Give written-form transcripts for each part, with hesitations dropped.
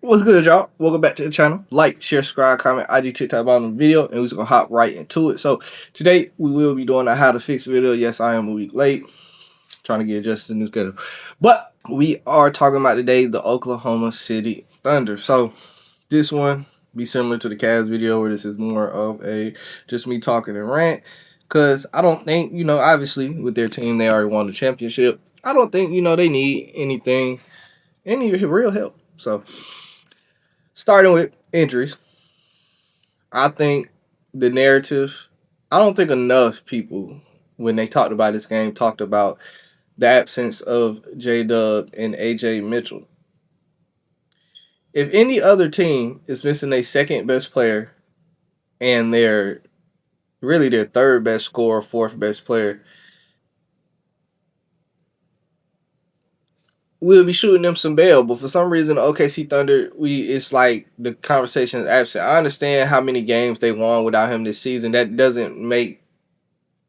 What's good, y'all? Welcome back to the channel. Like, share, subscribe, comment, IG, TikTok about the video, and we're just gonna hop right into it. So today we will be doing a how to fix video. Yes, I am a week late, trying to get adjusted to the new schedule. But we are talking about today the Oklahoma City Thunder. So this one be similar to the Cavs video, where this is more of a just me talking and rant. Cause I don't think, obviously with their team they already won the championship. I don't think, they need any real help. So starting with injuries, I think the narrative, I don't think enough people, when they talked about this game, talked about the absence of J Dub and AJ Mitchell. If any other team is missing their second best player and their third best scorer, fourth best player, we'll be shooting them some bail. But for some reason, the OKC Thunder, it's like the conversation is absent. I understand how many games they won without him this season. That doesn't make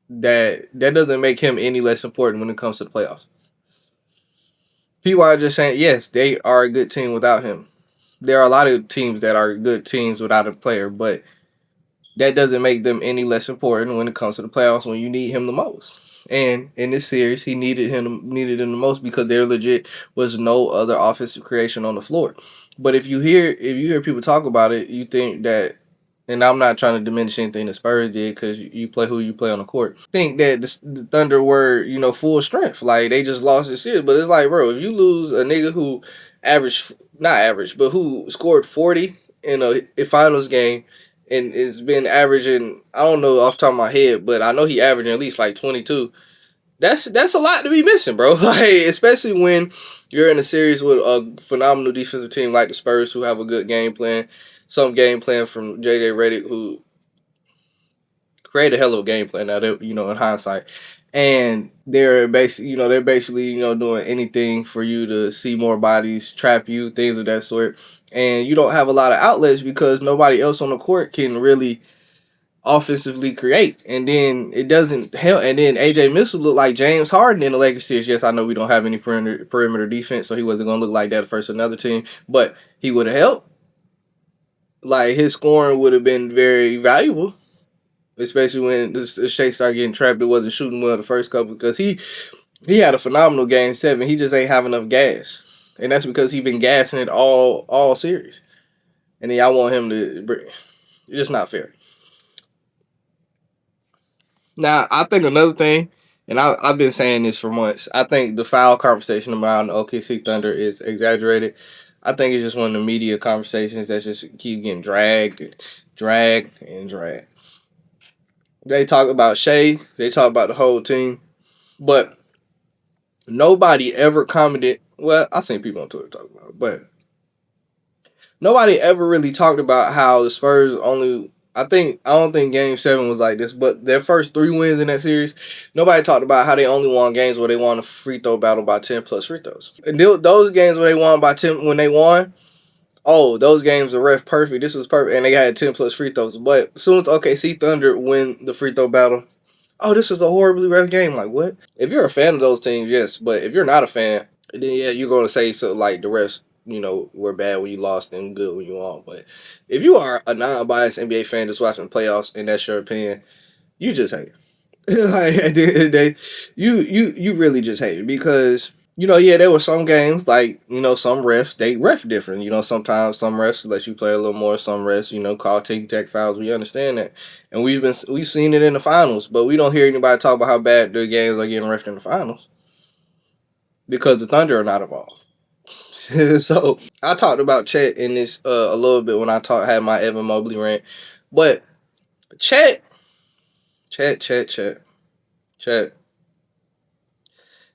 him any less important when it comes to the playoffs. People are just saying, yes, they are a good team without him. There are a lot of teams that are good teams without a player, but that doesn't make them any less important when it comes to the playoffs when you need him the most. And in this series, he needed him the most because there legit was no other offensive creation on the floor. But if you hear people talk about it, you think that, and I'm not trying to diminish anything the Spurs did because you play who you play on the court. Think that the Thunder were full strength, like they just lost the series. But it's like, bro, if you lose a nigga who averaged, not average, but who scored 40 in a finals game and it's been averaging, I don't know off the top of my head, but I know he averaging at least like 22. That's a lot to be missing, bro. Like, especially when you're in a series with a phenomenal defensive team like the Spurs, who have a good game plan, some game plan from JJ Redick, who created a hell of a game plan. Now, in hindsight, and they're basically doing anything for you to see more bodies, trap you, things of that sort. And you don't have a lot of outlets because nobody else on the court can really offensively create, and then it doesn't help. And then AJ Mitchell looked like James Harden in the Lakers series. Yes, I know we don't have any perimeter defense, so he wasn't gonna look like that first another team, but he would have helped. Like, his scoring would have been very valuable, especially when the Shea started getting trapped. It wasn't shooting well the first couple because he had a phenomenal game seven. He just ain't have enough gas, and that's because he been gassing it all series. And then y'all want him to. It's just not fair. Now, I think another thing, and I've been saying this for months, I think the foul conversation around the OKC Thunder is exaggerated. I think it's just one of the media conversations that just keep getting dragged. They talk about Shea, they talk about the whole team, but nobody ever commented. Well, I seen people on Twitter talk about it, but nobody ever really talked about how the Spurs only. I don't think Game 7 was like this, but their first three wins in that series, nobody talked about how they only won games where they won a free throw battle by 10 plus free throws. And those games where they won by 10, when they won, oh, those games were ref perfect. This was perfect, and they had 10 plus free throws. But as soon as OKC Thunder win the free throw battle, oh, this was a horribly ref game. Like, what? If you're a fan of those teams, yes, but if you're not a fan, then yeah, you're going to say so. Like, the refs, were bad when you lost and good when you won. But if you are a non-biased NBA fan just watching the playoffs and that's your opinion, you just hate. Like, at the end of the day, you really just hate it because yeah, there were some games like some refs they ref different. Sometimes some refs let you play a little more. Some refs call ticky tack fouls. We understand that, and we've seen it in the finals, but we don't hear anybody talk about how bad the games are getting refed in the finals because the Thunder are not involved. So I talked about Chet in this a little bit when had my Evan Mobley rant, but Chet, Chet, Chet, Chet, Chet.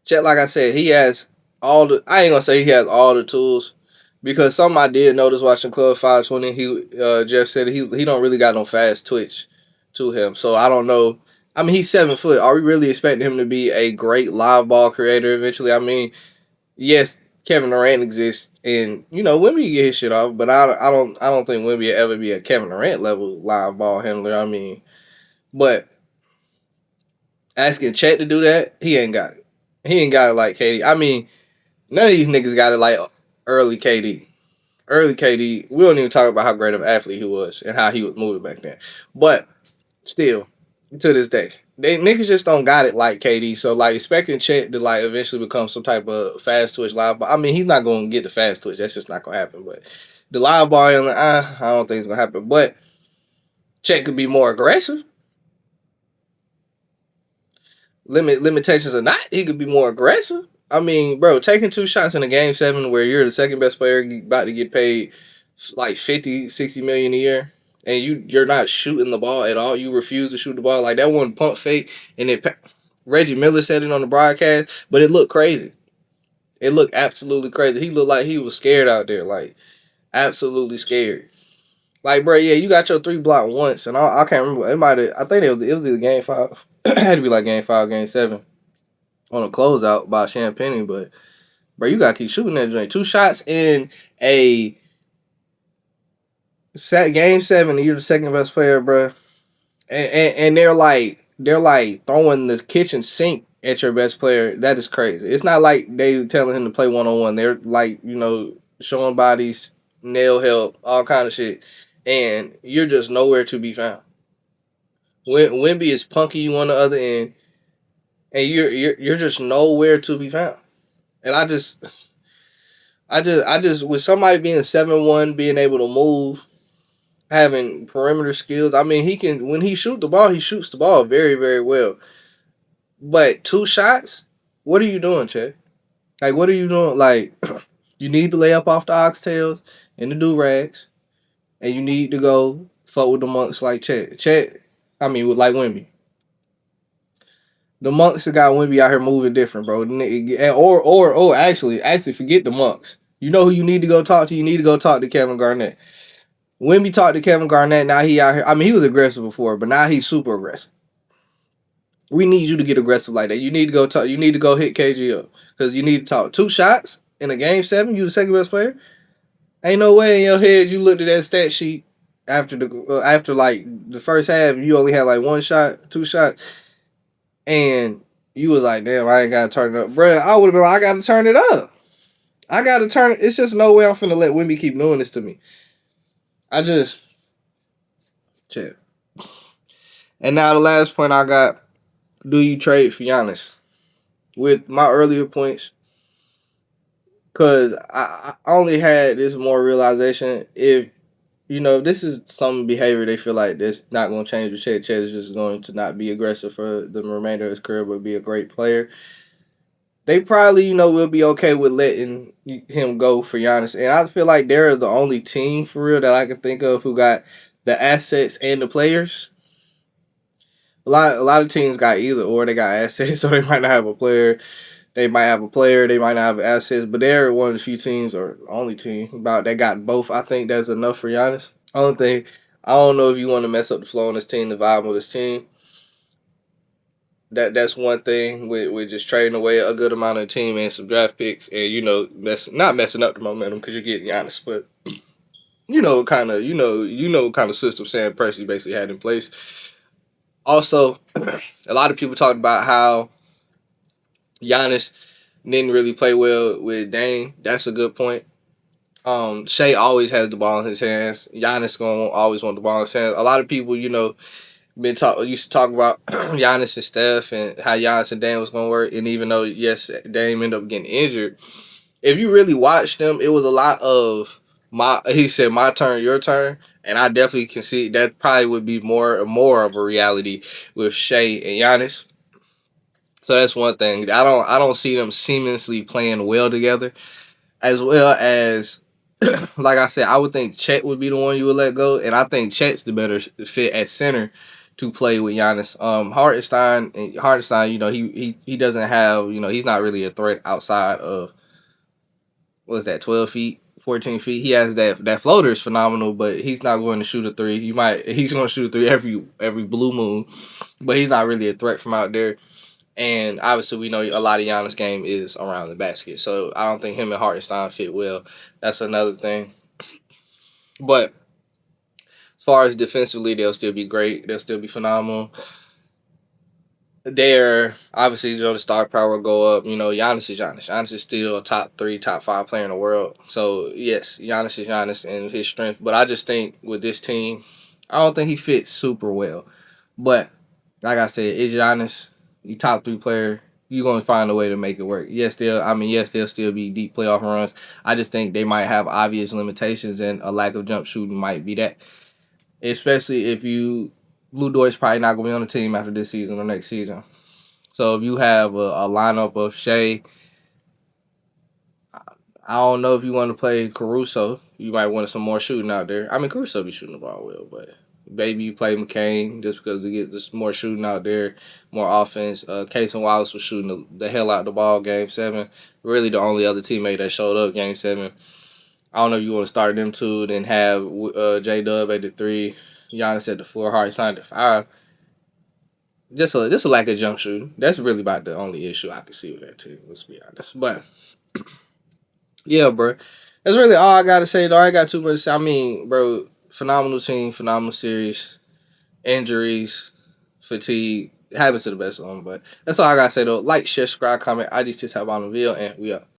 Chet, like I said, he has all the. I ain't gonna say he has all the tools because something I did notice watching Club 520. Jeff said he don't really got no fast twitch to him, so I don't know. I mean, he's 7 foot. Are we really expecting him to be a great live ball creator eventually? I mean, yes, Kevin Durant exists, and Wemby get his shit off, but I don't think Wemby will ever be a Kevin Durant level live ball handler. I mean, but asking Chet to do that, he ain't got it. He ain't got it like KD. I mean, none of these niggas got it like early KD. early KD, we don't even talk about how great of an athlete he was and how he was moving back then. But still, to this day, they niggas just don't got it like KD. So like expecting Chet to like eventually become some type of fast twitch live ball. I mean, he's not going to get the fast twitch. That's just not going to happen. But the live ball, I don't think it's going to happen. But Chet could be more aggressive. Limitations or not, he could be more aggressive. I mean, bro, taking 2 shots in a game 7 where you're the second best player about to get paid like 50, 60 million a year and you're not shooting the ball at all. You refuse to shoot the ball. Like that one pump fake and Reggie Miller said it on the broadcast, but it looked crazy. It looked absolutely crazy. He looked like he was scared out there, like absolutely scared. Like, bro, yeah, you got your 3 block once, and I can't remember. It might have. I think it was either game 5. It had to be like game 5, game 7 on a closeout by Champagne. But bro, you gotta keep shooting that joint. 2 shots in a game 7, and you're the second best player, bro. And they're like throwing the kitchen sink at your best player. That is crazy. It's not like they telling him to play 1-on-1. They're like showing bodies, nail help, all kind of shit, and you're just nowhere to be found. Wimby is punky you on the other end, and you're just nowhere to be found. And I just with somebody being 7-1, being able to move, having perimeter skills. I mean, he can when he shoot the ball, he shoots the ball very very well. But 2 shots, what are you doing, Chet? Like, what are you doing? Like, you need to lay up off the oxtails and the do rags, and you need to go fuck with the monks like Chet. I mean, with like Wimby. The monks that got Wimby out here moving different, bro. Or actually, forget the monks. You know who you need to go talk to? You need to go talk to Kevin Garnett. Wimby talked to Kevin Garnett. Now he out here. I mean, he was aggressive before, but now he's super aggressive. We need you to get aggressive like that. You need to go talk. You need to go hit KG up because you need to talk. 2 shots in a game 7. You the second best player. Ain't no way in your head you looked at that stat sheet after like the first half. You only had like 1 shot, 2 shots, and you was like, damn, I ain't gotta turn it up, bro. I would have been like, I gotta turn it up. I gotta turn it. It's just no way I'm finna let Wimby keep doing this to me. I just check. And now the last point I got: do you trade for Giannis? With my earlier points, because I only had this more realization if this is some behavior they feel like this not going to change with Chet. Chet is just going to not be aggressive for the remainder of his career, but be a great player. They probably will be okay with letting him go for Giannis, and I feel like they're the only team for real that I can think of who got the assets and the players. A lot of teams got either or. They got assets, so they might not have a player. They might have a player, they might not have assets, but they're one of the few teams or only team about that got both. I think that's enough for Giannis. I don't know if you want to mess up the flow on this team, the vibe of this team. That's one thing with just trading away a good amount of the team and some draft picks, and not messing up the momentum because you're getting Giannis, but what kind of system Sam Presti basically had in place. Also, a lot of people talked about how Giannis didn't really play well with Dame. That's a good point. Shea always has the ball in his hands. Giannis gonna always want the ball in his hands. A lot of people, used to talk about Giannis and Steph and how Giannis and Dame was gonna work. And even though yes, Dame ended up getting injured, if you really watched them, it was a lot of he said my turn, your turn, and I definitely can see that probably would be more of a reality with Shea and Giannis. So that's one thing. I don't see them seamlessly playing well together, as well as like I said, I would think Chet would be the one you would let go, and I think Chet's the better fit at center to play with Giannis. Hartenstein, he doesn't have, he's not really a threat outside of what is that, 12 feet, 14 feet. He has that floater is phenomenal, but he's not going to shoot a three. He's going to shoot a three every blue moon, but he's not really a threat from out there. And obviously, we know a lot of Giannis' game is around the basket. So I don't think him and Hartenstein fit well. That's another thing. But as far as defensively, they'll still be great. They'll still be phenomenal. There, obviously, the star power will go up. Giannis is Giannis. Giannis is still a top three, top five player in the world. So yes, Giannis is Giannis and his strength. But I just think with this team, I don't think he fits super well. But like I said, it's Giannis. You top three player. You're gonna find a way to make it work. Yes, they'll still be deep playoff runs. I just think they might have obvious limitations, and a lack of jump shooting might be that. Especially if Blue Doy's probably not gonna be on the team after this season or next season. So if you have a lineup of Shea, I don't know if you want to play Caruso. You might want some more shooting out there. I mean, Caruso be shooting the ball well, but maybe you play McCain just because they get just more shooting out there, more offense. Case and Wallace was shooting the hell out the ball game 7. Really the only other teammate that showed up game 7. I don't know if you want to start them two, then have J Dub at the 3, Giannis at the 4, Harden signed at 5. Just a lack of jump shooting. That's really about the only issue I can see with that team. Let's be honest. But yeah, bro, that's really all I gotta say. Though I ain't got too much. To say. I mean, bro, phenomenal team, phenomenal series. Injuries, fatigue, happens to the best of them. But that's all I gotta say though. Like, share, subscribe, comment. I just have on the video, and we up.